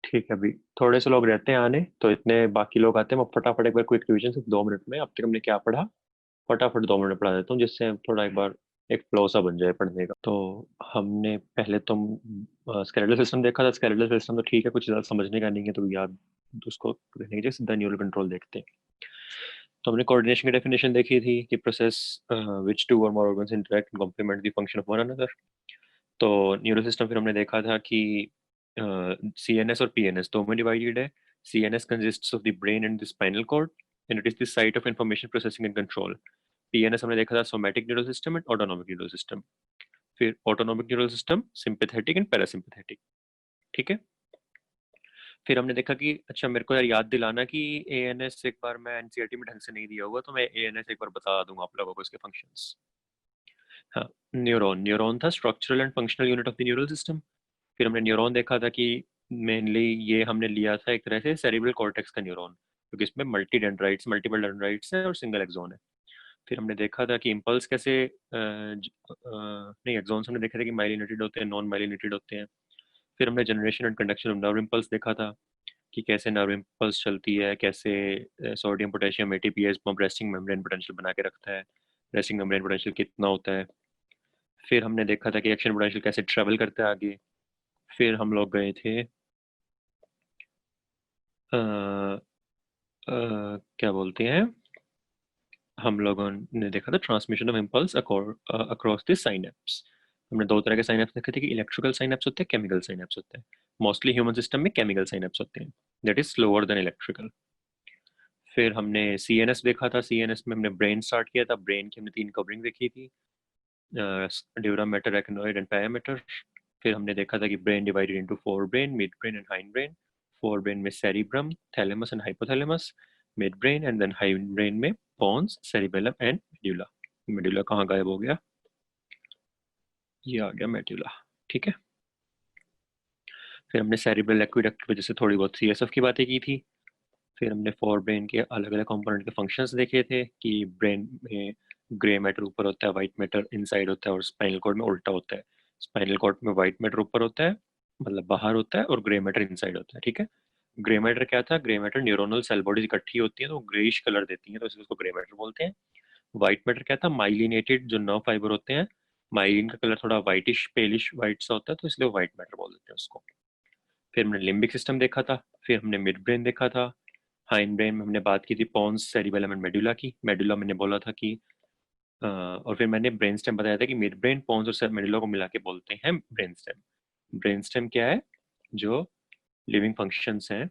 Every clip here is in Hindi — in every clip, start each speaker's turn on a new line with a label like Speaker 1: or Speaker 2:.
Speaker 1: ठीक है, अभी थोड़े से लोग रहते हैं आने, तो इतने बाकी लोग आते हैं, मैं फटाफट एक बार क्विक रिवीजन सिर्फ 2 मिनट में, अब तक हमने क्या पढ़ा फटाफट 2 मिनट पढ़ा देता हूँ, जिससे थोड़ा एक बार एक फ्लो सा बन जाए पढ़ने का। तो हमने पहले तो स्केलेटल सिस्टम देखा था। स्केलेटल सिस्टम तो ठीक है, कुछ ज़्यादा समझने का नहीं है, तो याद उसको देखने की जगह सीधा न्यूरल कंट्रोल देखते हैं। तो हमने कोऑर्डिनेशन की डेफिनेशन देखी थी कि process which two or more organs interact and complement the function of one another. तो न्यूरो सिस्टम फिर हमने देखा था कि सीएनएस और पीएनएस दो में डिवाइडेड है। CNS consists of the brain and the spinal cord and it is the site of information processing and control. PNS हमने देखा था somatic neuro system and autonomic neuro system. फिर autonomic neuro system sympathetic and parasympathetic. ठीक है। फिर हमने देखा कि अच्छा मेरे को यार याद दिलाना कि एएनएस एक बार मैं एनसीईआरटी में ढंग से नहीं दिया हुआ, तो मैं एएनएस एक बार बता दूंगा आप लोगों को इसके फंक्शंस। हाँ, न्यूरॉन न्यूरॉन था structural and functional unit of the neural system. फिर हमने न्यूरॉन देखा था कि मेनली ये हमने लिया था एक तरह से सेरिब्रल कॉर्टेक्स का न्यूरॉन, क्योंकि इसमें मल्टीपल डेंड्राइट्स है और सिंगल एक्सोन है। फिर हमने देखा था कि इम्पल्स कैसे नहीं, एक्सोन्स हमने देखा था कि माइलिनेटेड होते हैं, नॉन माइलिनेटेड होते हैं। फिर हमने generation and conduction of nerve impulse देखा था कि कैसे नर्व इम्पल्स चलती है, कैसे sodium potassium ATPase pump resting membrane potential बना के रखता है, रेस्टिंग मेम्ब्रेन पोटेंशियल कितना होता है। फिर हमने देखा था कि एक्शन पोटेंशियल कैसे ट्रेवल करता है आगे। फिर हम लोग गए थे क्या बोलते हैं, हम लोगों ने देखा था transmission of impulse across the synapse. हमने दो तरह के साइनेप्स देखे थे कि इलेक्ट्रिकल साइनेप्स होते हैं, केमिकल साइनेप्स होते हैं। मोस्टली ह्यूमन सिस्टम में केमिकल साइनेप्स होते हैं, that is slower then electrical. फिर हमने सीएनएस देखा था। सीएनएस में हमने ब्रेन स्टार्ट किया था। ब्रेन की हमने 3 कवरिंग देखी थी, dura mater, actinoid and parameter. फिर हमने देखा था कि brain divided into fore brain, mid brain and hind brain. Fore brain में cerebrum, thalamus and hypothalamus. Mid brain and then hind brain में pons, cerebellum and medulla. Medulla कहाँ गायब हो गया, ये आ गया मेडुला। ठीक है। फिर हमने सेरिब्रल एक्विडक्ट की वजह से थोड़ी बहुत सीएसएफ की बातें की थी। फिर हमने फोर ब्रेन के अलग अलग कंपोनेंट के फंक्शंस देखे थे कि ब्रेन में ग्रे मैटर ऊपर होता है, वाइट मैटर इनसाइड होता है, और स्पाइनल कॉर्ड में उल्टा होता है। स्पाइनल कॉर्ड में वाइट मैटर ऊपर होता है, मतलब बाहर होता है, और ग्रे मैटर इनसाइड होता है। ठीक है। ग्रे मैटर क्या था, grey matter neuronal cell bodies इकट्ठी होती है तो ग्रेइश कलर देती है, तो इसलिए उसको ग्रे मैटर बोलते हैं। व्हाइट मैटर क्या था, माइलिनेटेड जो नर्व फाइबर होते हैं, माइलिन का कलर थोड़ा व्हाइटिश पेलिश व्हाइट सा होता है, तो इसलिए व्हाइट मैटर बोल देते हैं उसको। फिर हमने लिम्बिक सिस्टम देखा था। फिर हमने मिड ब्रेन देखा था। हाइंड ब्रेन में हमने बात की थी पॉन्स, सेरिबेलम एंड मेडुला की। मेडुला मैंने बोला था कि और फिर मैंने ब्रेन स्टेम बताया था कि मिड ब्रेन, पॉन्स और मेडुला को मिला के बोलते हैं ब्रेन स्टेम। ब्रेन स्टेम क्या है, जो लिविंग फंक्शंस हैं,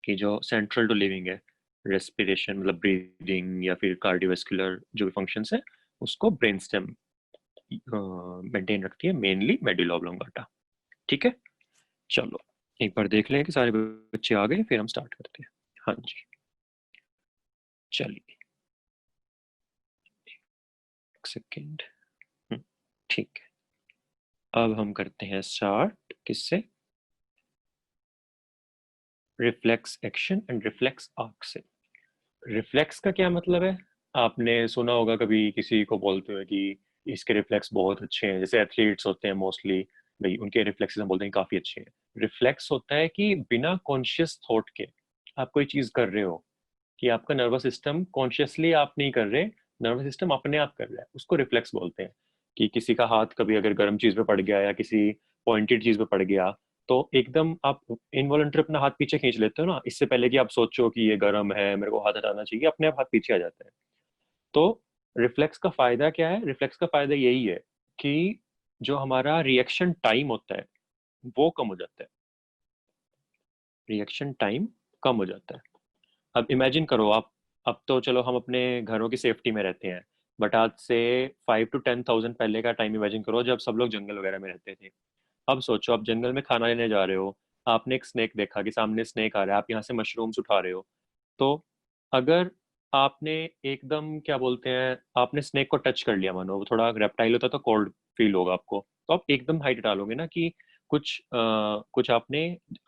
Speaker 1: कि जो सेंट्रल टू लिविंग है, रेस्पिरेशन मतलब ब्रीदिंग या फिर कार्डियोवास्कुलर जो भी फंक्शंस है, उसको ब्रेन स्टेम मेंटेन रखती है, मेनली मेडुला ऑब्लोंगाटा। ठीक है। चलो एक बार देख लें कि सारे बच्चे आ गए, फिर हम स्टार्ट करते हैं। हाँ जी, चलिए एक सेकेंड। ठीक है, अब हम करते हैं स्टार्ट किससे, reflex action and reflex arc से। रिफ्लेक्स का क्या मतलब है, आपने सुना होगा कभी किसी को बोलते हुए कि इसके रिफ्लेक्स बहुत अच्छे हैं, जैसे एथलीट्स होते हैं मोस्टली, भाई उनके रिफ्लेक्सेस हम बोलते हैं काफी अच्छे हैं। रिफ्लेक्स होता है कि बिना कॉन्शियस थॉट के आप कोई चीज कर रहे हो, कि आपका नर्वस सिस्टम कॉन्शियसली आप नहीं कर रहे, नर्वस सिस्टम अपने आप कर रहा है, उसको रिफ्लेक्स बोलते हैं। कि किसी का हाथ कभी अगर गर्म चीज पे पड़ गया या किसी पॉइंटेड चीज पे पड़ गया, तो एकदम आप इनवॉलंटरी अपना हाथ पीछे खींच लेते हो ना, इससे पहले कि आप सोचो कि ये गर्म है मेरे को हाथ हटाना चाहिए, अपने आप हाथ पीछे आ जाता है। तो रिफ्लेक्स का फायदा क्या है, रिफ्लेक्स का फायदा यही है कि जो हमारा रिएक्शन टाइम होता है वो कम हो जाता है। रिएक्शन टाइम कम हो जाता है। अब इमेजिन करो आप, अब तो चलो हम अपने घरों की सेफ्टी में रहते हैं, बट आज से 5 to 10,000 पहले का टाइम इमेजिन करो जब सब लोग जंगल वगैरह में रहते थे। अब सोचो आप जंगल में खाना लेने जा रहे हो, आपने एक स्नेक देखा कि सामने स्नेक आ रहा है, आप यहाँ से मशरूम्स उठा रहे हो। तो अगर आपने एकदम क्या बोलते हैं, आपने स्नेक को टच कर लिया, मानो वो थोड़ा रेप्टाइल होता तो कोल्ड फील होगा आपको, तो आप एकदम हाइट डालोगे ना कि कुछ आपने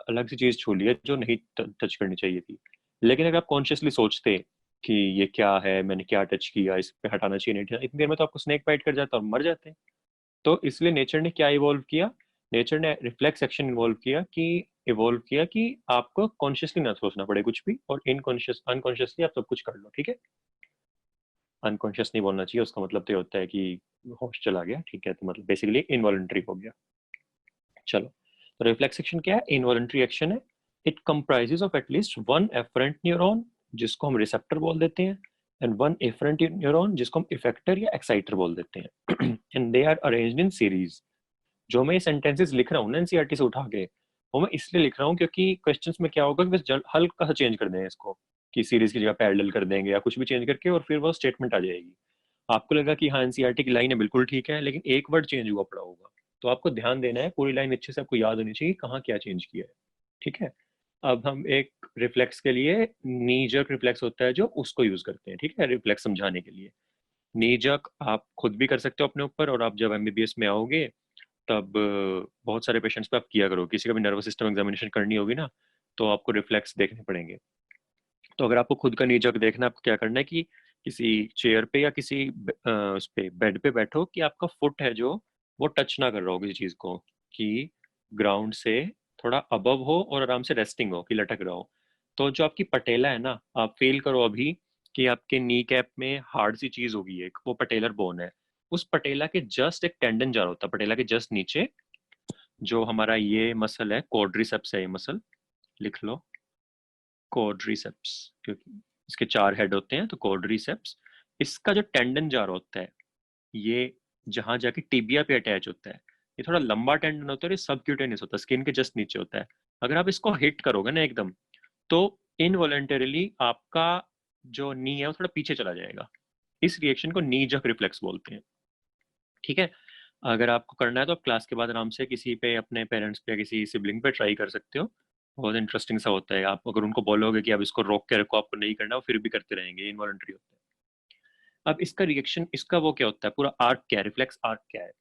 Speaker 1: अलग सी चीज छू ली है जो नहीं टच करनी चाहिए थी। लेकिन अगर आप कॉन्शियसली सोचते कि ये क्या है, मैंने क्या टच किया, इस पे हटाना चाहिए नहीं हटाना, इतनी देर में तो आपको स्नेक बाइट कर जाता और मर जाते। तो इसलिए नेचर ने क्या इवॉल्व किया, नेचर ने रिफ्लेक्स एक्शन इन्वॉल्व किया कि इवॉल्व किया कि आपको कॉन्शियसली ना सोचना पड़े कुछ भी, और अनकॉन्शियसली आप सब कुछ कर लो, ठीक है। अनकॉन्शियस नहीं बोलना चाहिए, उसका मतलब तो ये होता है कि होश चला गया, ठीक है, तो मतलब बेसिकली इनवॉलंटरी हो गया। चलो, तो रिफ्लेक्स एक्शन क्या है? इनवॉलंटरी एक्शन है। It comprises of at least one afferent neuron, जिसको हम रिसेप्टर बोल देते हैं, एंड वन एफरेंट न्यूरॉन, जिसको हम इफेक्टर या एक्साइटर बोल देते हैं। And they are arranged in series. जो मैं ये सेंटेंसेस लिख रहा हूँ ना एनसीईआरटी से उठा के, वो मैं इसलिए लिख रहा हूँ क्योंकि क्वेश्चंस में क्या होगा कि बस हल्का सा चेंज कर देंगे इसको, कि सीरीज की जगह पैरेलल कर देंगे या कुछ भी चेंज करके, और फिर वो स्टेटमेंट आ जाएगी। आपको लगा कि हाँ एनसीईआरटी की लाइन है बिल्कुल ठीक है, लेकिन एक वर्ड चेंज हुआ पड़ा होगा, तो आपको ध्यान देना है, पूरी लाइन अच्छे से आपको याद होनी चाहिए कहाँ क्या चेंज किया है, ठीक है। अब हम एक रिफ्लेक्स के लिए नी जर्क रिफ्लेक्स होता है जो, उसको यूज करते हैं, ठीक है, रिफ्लेक्स समझाने के लिए। नी जर्क आप खुद भी कर सकते हो अपने ऊपर, और आप जब एमबीबीएस में आओगे तब बहुत सारे पेशेंट्स पे आप किया करो, किसी का भी नर्वस सिस्टम एग्जामिनेशन करनी होगी ना, तो आपको रिफ्लेक्स देखने पड़ेंगे। तो अगर आपको खुद का नी जर्क देखना है, आपको क्या करना है कि किसी चेयर पे या किसी उस पे बेड पे बैठो, कि आपका फुट है जो, वो टच ना कर रहा हो किसी चीज को, कि ग्राउंड से थोड़ा अबव हो और आराम से रेस्टिंग हो, कि लटक रहा हो। तो जो आपकी पटेला है ना, आप फील करो अभी कि आपके नी कैप में हार्ड सी चीज होगी एक, वो पटेलर बोन है। उस पटेला के जस्ट एक टेंडन जा रहा होता है पटेला के जस्ट नीचे, जो हमारा ये मसल है, क्वाड्रिसेप्स है ये मसल, लिख लो क्वाड्रिसेप्स, क्योंकि इसके 4 हेड होते हैं, तो क्वाड्रिसेप्स। इसका जो टेंडन जा रहा होता है, ये जहां जाके टिबिया पे अटैच होता है, ये थोड़ा लंबा टेंडन होता है, ये सबक्यूटेनियस होता है, स्किन के जस्ट नीचे होता है। अगर आप इसको हिट करोगे ना एकदम, तो इनवॉलेंटरीली आपका जो नी है वो थोड़ा पीछे चला जाएगा। इस रिएक्शन को नी जक रिफ्लेक्स बोलते हैं, ठीक है। अगर आपको करना है तो आप क्लास के बाद आराम से किसी पे, अपने पेरेंट्स पे या किसी सिबलिंग पे ट्राई कर सकते हो। बहुत इंटरेस्टिंग सा होता है। आप अगर उनको बोलोगे कि अब इसको रोक के रखो, आपको नहीं करना, वो फिर भी करते रहेंगे, इनवॉलंटरी होता है। अब इसका रिएक्शन, इसका वो क्या होता है, पूरा आर्क क्या है, रिफ्लेक्स आर्क क्या है?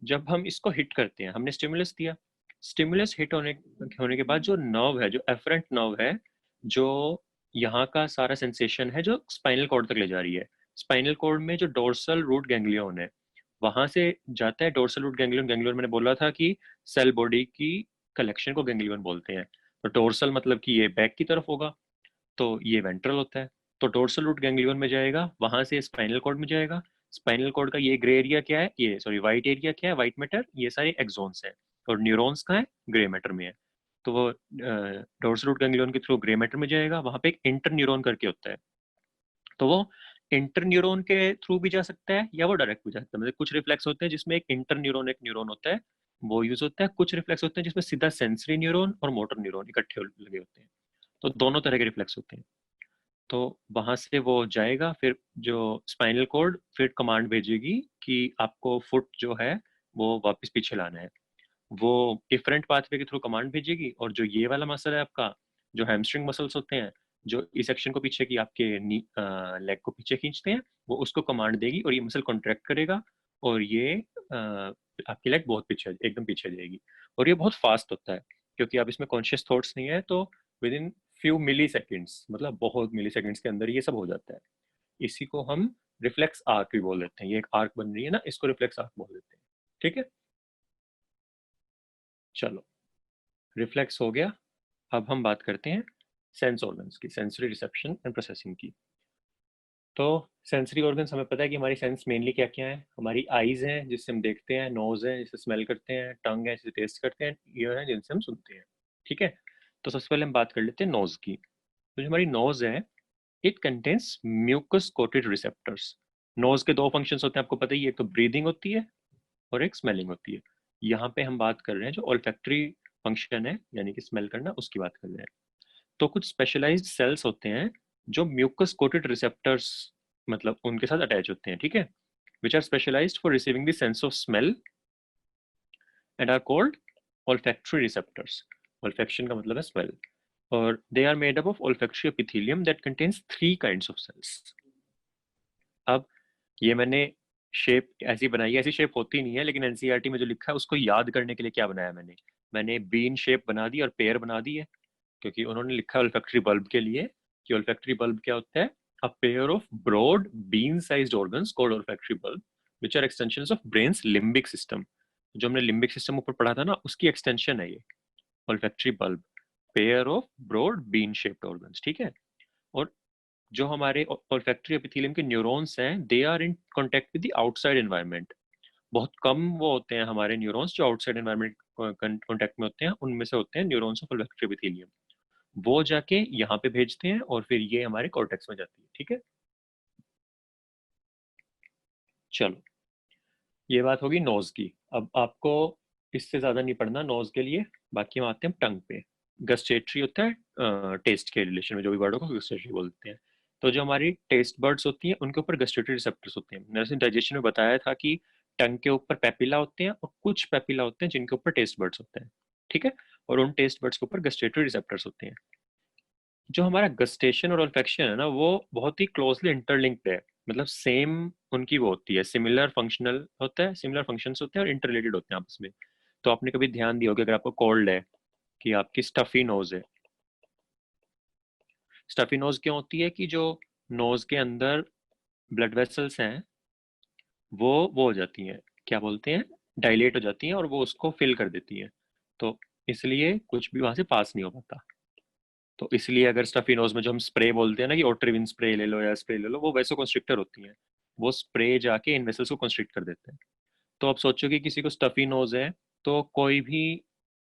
Speaker 1: जब हम इसको हिट करते हैं, हमने स्टिमुलस दिया, स्टिमुलस हिट होने के बाद जो नर्व है, जो एफरेंट नर्व है, जो यहाँ का सारा सेंसेशन है जो स्पाइनल कॉर्ड तक ले जा रही है। स्पाइनल कॉर्ड में जो डोर्सल रूट गैंग्लियन है, वहां से जाता है डोर्सल रूट गैंग्लियन। गैंग्लियन मैंने बोला था कि सेल बॉडी की कलेक्शन को गैंग्लियन बोलते हैं। तो डोर्सल मतलब कि ये बैक की तरफ होगा, तो ये वेंट्रल होता है। तो डोर्सल रूट गैंग्लियन में जाएगा, वहां से स्पाइनल कॉर्ड में जाएगा। स्पाइनल कॉर्ड का ये ग्रे एरिया क्या है, ये सॉरी व्हाइट एरिया क्या है, व्हाइट मैटर, ये सारे एक्सोन्स हैं। और न्यूरॉन्स कहाँ है, ग्रे मैटर में है। तो वो डोर्सल रूट गैंग्लियन के थ्रू ग्रे मैटर में जाएगा, वहां पे एक इंटर न्यूरॉन करके होता है। तो वो इंटर न्यूरॉन के थ्रू भी जा सकता है, या वो डायरेक्ट भी जा सकता है। मतलब कुछ रिफ्लेक्स होते हैं जिसमें एक इंटर न्यूरॉन, एक न्यूरॉन होता है, वो यूज होता है। कुछ रिफ्लेक्स होते हैं जिसमें सीधा सेंसरी न्यूरॉन और मोटर न्यूरॉन इकट्ठे लगे होते हैं। तो दोनों तरह के रिफ्लेक्स होते हैं। तो वहां से वो जाएगा, फिर जो स्पाइनल कॉर्ड फिर कमांड भेजेगी कि आपको फुट जो है वो वापस पीछे लाना है। वो डिफरेंट पाथवे के थ्रू कमांड भेजेगी, और जो ये वाला मसल है आपका, जो हैमस्ट्रिंग मसल्स होते हैं, जो इस सेक्शन को पीछे की आपके लेग को पीछे खींचते हैं, वो उसको कमांड देगी और ये मसल कॉन्ट्रैक्ट करेगा, और ये आपकी लेग बहुत पीछे, एकदम पीछे जाएगी। और ये बहुत फास्ट होता है, क्योंकि अब इसमें कॉन्शियस थॉट्स नहीं है, तो within few milliseconds, मतलब बहुत मिली सेकेंड्स के अंदर ये सब हो जाता है। इसी को हम रिफ्लेक्स आर्क भी बोल देते हैं। ये एक आर्क बन रही है ना, इसको रिफ्लेक्स आर्क बोल देते हैं, ठीक है। चलो, रिफ्लेक्स हो गया। अब हम बात करते हैं सेंस ऑर्गन्स की, सेंसरी रिसेप्शन एंड प्रोसेसिंग की। तो सेंसरी ऑर्गन्स, हमें पता है कि हमारी सेंस मेनली क्या क्या है। हमारी आईज हैं जिससे हम देखते हैं, नोज है जिससे स्मेल करते हैं, टंग है जिससे टेस्ट करते हैं, ईयर है जिनसे हम सुनते हैं, ठीक है। तो सबसे पहले हम बात कर लेते हैं नोज की। तो जो हमारी नोज है, it contains mucus coated receptors. Nose के दो फंक्शंस होते हैं, आपको पता ही है, एक तो ब्रीदिंग होती है और एक स्मेलिंग होती है। यहाँ पे हम बात कर रहे हैं जो ऑल्फैक्टरी फंक्शन है, यानी कि स्मेल करना, उसकी बात कर रहे हैं। तो कुछ स्पेशलाइज्ड सेल्स होते हैं जो म्यूकस कोटेड रिसेप्टर्स, मतलब उनके साथ अटैच होते हैं, ठीक है, which are specialised for receiving the sense of smell and are called olfactory receptors. Olfaction का मतलब है स्मेल। और they are made up of olfactory epithelium that contains 3 kinds of cells. अब ये मैंने शेप ऐसी बनाई है, ऐसी शेप होती नहीं है, लेकिन एनसीईआरटी में जो लिखा है उसको याद करने के लिए क्या बनाया मैंने बीन शेप बना दी और पेयर बना दी है। क्योंकि उन्होंने लिखा है olfactory bulb के लिए कि olfactory bulb क्या होता है, a pair of broad bean sized organs called olfactory bulb which are extensions of brain's limbic system। जो हमने लिम्बिक सिस्टम ऊपर पढ़ा था ना, उसकी एक्सटेंशन है ये। olfactory bulb, pair of broad bean shaped organs, ठीक है। और जो हमारे olfactory epithelium के न्यूरॉन्स हैं, they are in contact with the outside environment. बहुत कम वो होते हैं हमारे न्यूरॉन्स जो आउटसाइड एनवायरनमेंट कॉन्टेक्ट में होते हैं, उनमें से होते हैं न्यूरॉन्स ऑफ olfactory epithelium। वो जाके यहाँ पे भेजते हैं और फिर ये हमारे कॉर्टेक्स में जाती है, ठीक है। चलो, ये बात होगी नोज की। अब आपको इससे ज्यादा नहीं पढ़ना नोज के लिए। बाकी हम आते हैं टंग पे। गस्टेटरी होता है टेस्ट के रिलेशन में, जो भी वर्ड होगा गस्टेटरी बोलते हैं। तो जो हमारी टेस्ट बर्ड्स होती हैं उनके ऊपर गस्टेटरी रिसेप्टर्स होते हैं। मैंने डाइजेशन में बताया था कि टंग के ऊपर पेपिला होते हैं और कुछ पेपिला होते हैं जिनके ऊपर टेस्ट बर्ड्स होते हैं, ठीक है। और उन टेस्ट बर्ड्स के ऊपर गस्टेटरी रिसेप्टर्स होते हैं। जो हमारा गस्टेशन और ऑल्फैक्शन है ना, वो बहुत ही क्लोजली इंटरलिंक्ड है। मतलब सेम उनकी वो होती है, सिमिलर फंक्शनल होता है, सिमिलर फंक्शंस होते हैं और इंटररिलेटेड होते हैं आपस में। तो आपने कभी ध्यान दिया होगा, अगर आपको कोल्ड है कि आपकी स्टफी नोज है। स्टफी नोज क्यों होती है? कि जो नोज के अंदर ब्लड वेसल्स हैं वो हो जाती हैं, क्या बोलते हैं, डायलेट हो जाती हैं और वो उसको फिल कर देती हैं। तो इसलिए कुछ भी वहां से पास नहीं हो पाता। तो इसलिए अगर स्टफी नोज में जो हम स्प्रे बोलते हैं ना कि ओट्रिविन स्प्रे ले लो या स्प्रे ले लो, वो वैसो कंस्ट्रिक्टर होती हैं। वो स्प्रे जाके इन वेसल्स को कंस्ट्रिक्ट कर देते हैं। तो आप सोचो कि किसी को स्टफी नोज है, तो कोई भी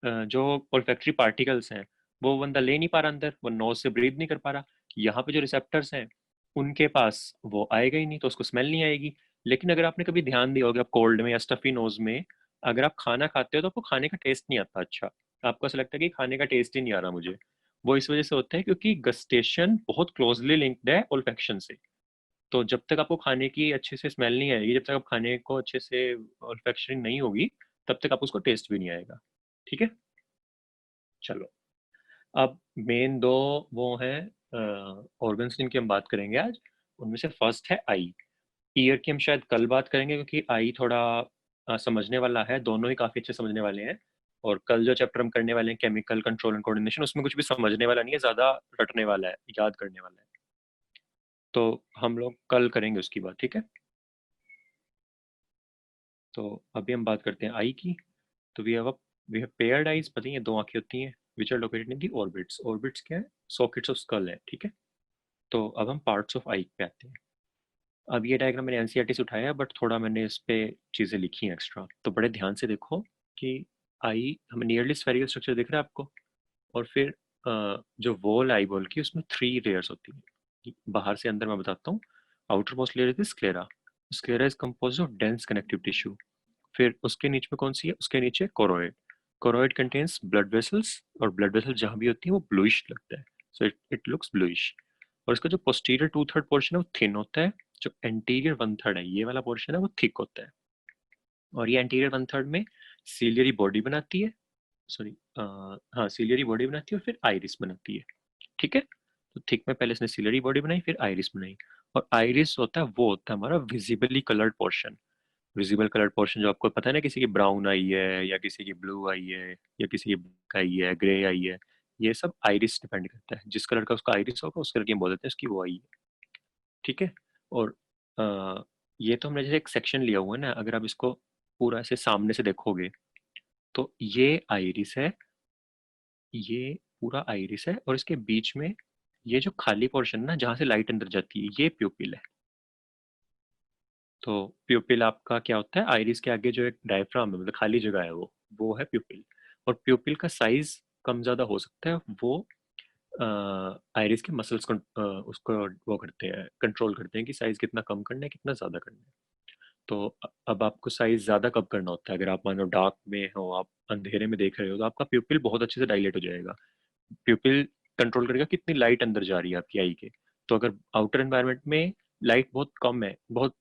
Speaker 1: जो ओल्फैक्टरी पार्टिकल्स हैं वो बंदा ले नहीं पा रहा अंदर, वो नोज से ब्रीथ नहीं कर पा रहा। यहाँ पे जो रिसेप्टर्स हैं उनके पास वो आएगा ही नहीं, तो उसको स्मेल नहीं आएगी। लेकिन अगर आपने कभी ध्यान दिया होगा, कोल्ड में या स्टफी नोज में अगर आप खाना खाते हो तो आपको खाने का टेस्ट नहीं आता। अच्छा, आपको ऐसा लगता है कि खाने का टेस्ट ही नहीं आ रहा मुझे। वो इस वजह से होता है क्योंकि गस्टेशन बहुत क्लोजली लिंक्ड है ओल्फैक्शन से। तो जब तक आपको खाने की अच्छे से स्मेल नहीं आएगी, जब तक आप खाने को अच्छे से ऑल्फैक्शन नहीं होगी, तब तक आपको उसको टेस्ट भी नहीं आएगा, ठीक है। चलो, अब मेन दो वो हैं ऑर्गन्स जिनकी हम बात करेंगे आज। उनमें से फर्स्ट है आई। ईयर की हम शायद कल बात करेंगे, क्योंकि आई थोड़ा समझने वाला है, दोनों ही काफी अच्छे समझने वाले हैं। और कल जो चैप्टर हम करने वाले हैं केमिकल कंट्रोल एंड कोऑर्डिनेशन, उसमें कुछ भी समझने वाला नहीं है, ज्यादा रटने वाला है, याद करने वाला है। तो हम लोग कल करेंगे उसकी बात, ठीक है। तो अभी हम बात करते हैं आई की। तो वी हैव पेयर्ड आईज, पता ही है, दो आंखें होती हैं which are located in the orbits. Orbits क्या है? सॉकेट्स ऑफ स्कल है, ठीक है। तो अब हम पार्ट्स ऑफ आई पे आते हैं। अब ये डायग्राम मैंने एनसीईआरटी से उठाया है, बट थोड़ा मैंने इस पे चीजें लिखी हैं एक्स्ट्रा, तो बड़े ध्यान से देखो कि आई हमें नियरली स्फेरिकल स्ट्रक्चर दिख रहा है आपको। और फिर जो वॉल आई बॉल की, उसमें 3 लेयर्स होती हैं बाहर से अंदर। मैं बताता हूँ। Outer most layer is sclera. Sclera is compose of dense connective tissue. फिर उसके नीचे में कौन सी है? उसके नीचे choroid. Choroid contains blood vessels, और ब्लड वेसल जहाँ भी होती है वो ब्लूइश लगता है। So it looks bluish. और इसका जो पोस्टीरियर 2/3 पोर्शन है वो थिन होता है। जो एंटीरियर 1/3 है, ये वाला पोर्शन है, वो थिक होता है। और ये एंटीरियर 1/3 में सीलियरी बॉडी बनाती है। सॉरी, हाँ, सीलियरी बॉडी बनाती है और फिर आइरिस बनाती है, ठीक है। तो थिक में पहले इसने सीलियरी बॉडी बनाई, फिर आइरिस बनाई। और आइरिस होता है, वो होता है हमारा visibly coloured portion. Visible coloured portion जो आपको पता है ना, किसी की ब्राउन आई है या किसी की ब्लू आई है या किसी की black आई है, ग्रे आई है, ये सब आइरिस डिपेंड करता है। जिस कलर का उसका आइरिस होगा उस कलर की हम बोल देते हैं उसकी वो आई है, ठीक है। और ये तो हमने जैसे एक सेक्शन लिया हुआ है ना, अगर आप इसको पूरा ऐसे सामने से देखोगे तो ये आइरिस है, ये पूरा आइरिस है, और इसके बीच में ये जो खाली पोर्शन ना जहाँ से लाइट अंदर जाती है, ये प्यूपिल है। तो प्यूपिल आपका क्या होता है? आइरिस के आगे जो एक डायफ्राम है, मतलब खाली जगह है, वो है प्यूपिल। और प्यूपिल का साइज कम ज्यादा हो सकता है, वो आइरिस के मसल्स को उसको वो करते हैं, कंट्रोल करते हैं कि साइज कितना कम करना है, कितना ज्यादा करना है। तो अब आपको साइज ज्यादा कब करना होता है? अगर आप मानो डार्क में हो, आप अंधेरे में देख रहे हो, तो आपका प्यूपिल बहुत अच्छे से डायलेट हो जाएगा। प्यूपिल कंट्रोल करेगा कितनी लाइट अंदर जा रही है आपकी आई के। तो अगर आउटर एनवायरनमेंट में लाइट बहुत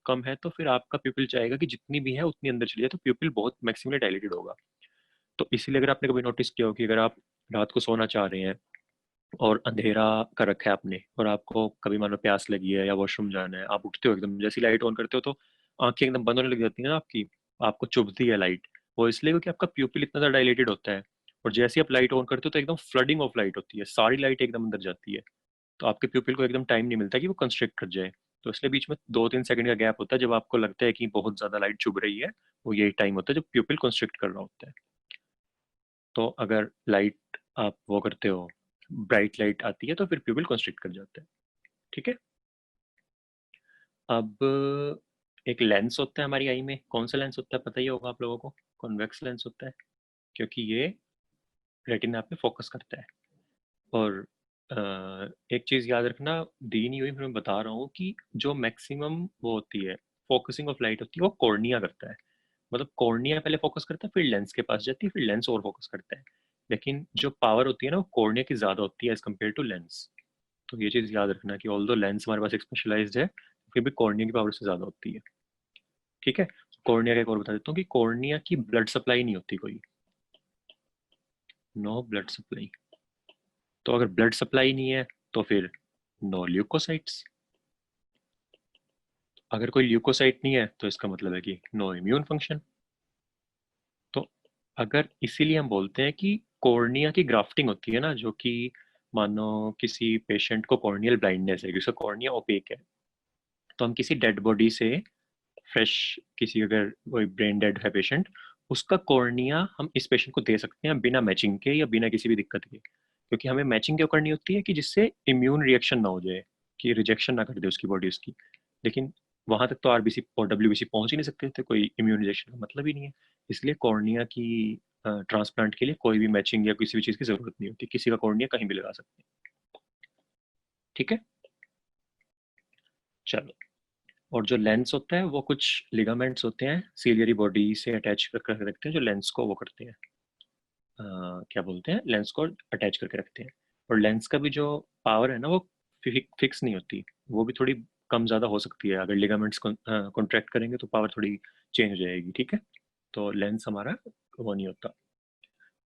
Speaker 1: कम है तो फिर आपका प्यूपिल चाहेगा कि जितनी भी है उतनी अंदर चली जाए, तो प्यूपिल बहुत मैक्सिमली डायलेटेड होगा। तो इसीलिए अगर आपने कभी नोटिस किया हो कि अगर आप रात को सोना चाह रहे हैं और अंधेरा कर रखा है आपने, और आपको कभी मानो प्यास लगी है या वॉशरूम जाना है, आप उठते हो एकदम, जैसी लाइट ऑन करते हो तो आंखें एकदम बंद होने लग जाती है ना आपकी, आपको चुभती है लाइट। वो इसलिए क्योंकि आपका प्यूपिल इतना ज्यादा डायलेटेड होता है। और जैसे ही आप लाइट ऑन करते हो तो एकदम फ्लडिंग ऑफ लाइट होती है, सारी लाइट एकदम अंदर जाती है। तो आपके प्यूपिल को एकदम टाइम नहीं मिलता कि वो कंस्ट्रिक्ट कर जाए। तो इसलिए बीच में 2-3 सेकंड का गैप होता है, जब आपको लगता है कि बहुत ज्यादा लाइट चुभ रही है, वो यही टाइम होता है जब प्यूपिल कंस्ट्रिक्ट कर रहा होता है। तो अगर लाइट आप वो करते हो, ब्राइट लाइट आती है तो फिर प्यूपिल कंस्ट्रिक्ट कर जाता है। ठीक है। अब एक लेंस होता है हमारी आई में, कौन सा लेंस होता है पता ही होगा आप लोगों को, कॉन्वेक्स लेंस होता है, क्योंकि ये रेटिना पे फोकस करता है। और एक चीज़ याद रखना, दी नहीं हुई, मैं बता रहा हूँ कि जो मैक्सिमम वो होती है फोकसिंग ऑफ लाइट होती है वो कॉर्निया करता है। मतलब कॉर्निया पहले फोकस करता है, फिर लेंस के पास जाती है, फिर लेंस और फोकस करता है। लेकिन जो पावर होती है ना वो कॉर्निया की ज़्यादा होती है एज कम्पेयर टू लेंस। तो ये चीज़ याद रखना कि ऑल्दो लेंस हमारे पास एक स्पेशलाइज्ड है, फिर भी कॉर्निया की पावर से ज़्यादा होती है। ठीक है। कॉर्निया का एक और बता देता हूँ कि कॉर्निया की ब्लड सप्लाई नहीं होती कोई, नो ब्लड सप्लाई। तो अगर ब्लड सप्लाई नहीं है तो फिर नो ल्यूकोसाइट्स। अगर कोई ल्यूकोसाइट नहीं है तो इसका मतलब है कि नो इम्यून फंक्शन। तो अगर इसीलिए हम बोलते हैं कि कॉर्निया की ग्राफ्टिंग होती है ना, जो कि मानो किसी पेशेंट को कॉर्नियल ब्लाइंडनेस है, जिसका कॉर्निया ओपेक है, तो हम किसी डेड बॉडी से फ्रेश, किसी अगर कोई ब्रेन डेड है पेशेंट, उसका कॉर्निया हम इस पेशेंट को दे सकते हैं बिना मैचिंग के या बिना किसी भी दिक्कत के, क्योंकि हमें मैचिंग क्यों करनी होती है कि जिससे इम्यून रिएक्शन ना हो जाए, कि रिजेक्शन ना कर दे उसकी बॉडी उसकी। लेकिन वहां तक तो आरबीसी और डब्ल्यूबीसी पहुंच ही नहीं सकते थे, कोई इम्यून रिजेक्शन का मतलब ही नहीं है। इसलिए कॉर्निया की ट्रांसप्लांट के लिए कोई भी मैचिंग या किसी भी चीज़ की जरूरत नहीं होती, किसी का कॉर्निया कहीं भी लगा सकते हैं। ठीक है। चलो। और जो लेंस होता है वो कुछ लिगामेंट्स होते हैं सीलियरी बॉडी से अटैच करके रखते हैं, जो लेंस को वो करते हैं, क्या बोलते हैं, लेंस को अटैच करके रखते हैं। और लेंस का भी जो पावर है ना वो फिक्स नहीं होती, वो भी थोड़ी कम ज़्यादा हो सकती है। अगर लिगामेंट्स कॉन्ट्रैक्ट करेंगे तो पावर थोड़ी चेंज हो जाएगी। ठीक है। तो लेंस हमारा वो नहीं होता।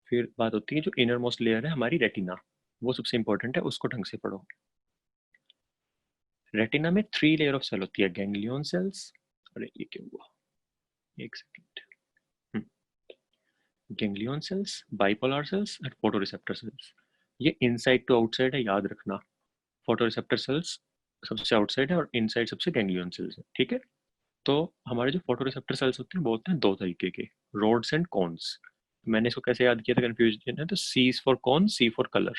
Speaker 1: फिर बात होती है जो इनर मोस्ट लेयर है हमारी रेटिना, वो सबसे इंपॉर्टेंट है, उसको ढंग से पढ़ो। रेटिना में 3 लेयर ऑफ सेल होती है, गैंग्लियन सेल्स, अरे ये क्या हुआ, एक second, ganglion cells, bipolar cells और फोटोरिसेप्टर सेल्स। ये इनसाइड टू आउटसाइड है, याद रखना। फोटोरिसेप्टर सेल्स सबसे आउटसाइड है और इनसाइड सबसे गैंग्लियन सेल्स है। ठीक है। तो हमारे जो फोटोरिसेप्टर सेल्स होते हैं वो होते हैं दो तरीके के, रोड्स एंड कॉन्स। मैंने इसको कैसे याद किया था, कंफ्यूजन है तो C is for con, C for colour.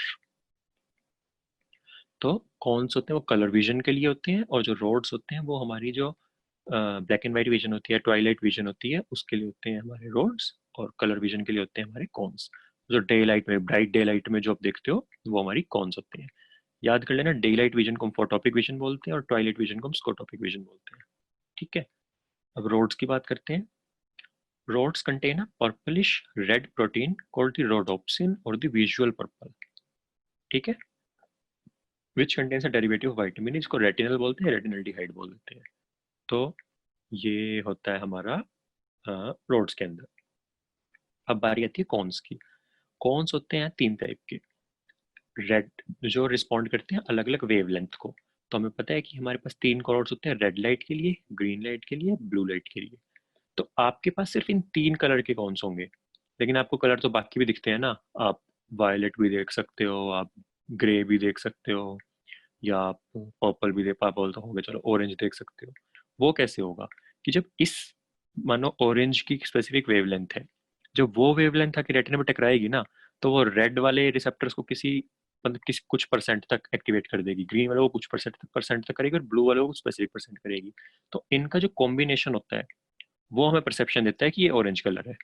Speaker 1: तो कॉन्स होते हैं वो कलर विजन के लिए होते हैं, और जो रोड्स होते हैं वो हमारी जो ब्लैक एंड वाइट विजन होती है, ट्वाइलाइट विजन होती है, उसके लिए होते हैं हमारे रोड्स, और कलर विजन के लिए होते हैं हमारे कॉन्स। जो डे लाइट में, ब्राइट डे लाइट में जो आप देखते हो वो हमारी कॉन्स होते हैं। याद कर लेना, डे लाइट विजन को हम फोटोपिक विजन बोलते हैं और ट्वाइलाइट विजन को हम स्कोटोपिक विजन बोलते हैं। ठीक है। अब रोड्स की बात करते हैं। Rods contain a purplish red protein called the rhodopsin और द विजुअल पर्पल। ठीक है। Which contains a derivative of vitamin, इसको रेटिनल बोलते हैं, रेटिनल डिहाइड बोल देते हैं। तो ये होता है हमारा रोड्स के अंदर। अब बारी आती है कॉन्स की। कॉन्स होते हैं 3 टाइप के। रेड, जो रिस्पॉन्ड करते हैं अलग अलग वेवलेंथ को। तो हमें पता है कि हमारे पास 3 कलर्स होते हैं, रेड लाइट के लिए, ग्रीन लाइट के लिए, ब्लू लाइट के लिए। तो आपके पास सिर्फ इन 3 कलर के कॉन्स होंगे, लेकिन आपको कलर तो बाकी भी दिखते हैं ना। आप वायलेट भी देख सकते हो, आप ग्रे भी देख सकते हो, या आप पर्पल भी देख, पर्पल तो हो गया, चलो ऑरेंज देख सकते हो। वो कैसे होगा कि जब इस, मानो ऑरेंज की स्पेसिफिक वेवलेंथ है, जब वो वेवलेंथ आके रेटिना में टकराएगी ना, तो वो रेड वाले रिसेप्टर्स को किसी, मतलब किसी कुछ परसेंट तक एक्टिवेट कर देगी, ग्रीन वाले को कुछ परसेंट तक करेगी, और ब्लू वाले को कुछ स्पेसिफिक परसेंट करेगी। तो इनका जो कॉम्बिनेशन होता है वो हमें परसेप्शन देता है कि ये ऑरेंज कलर है।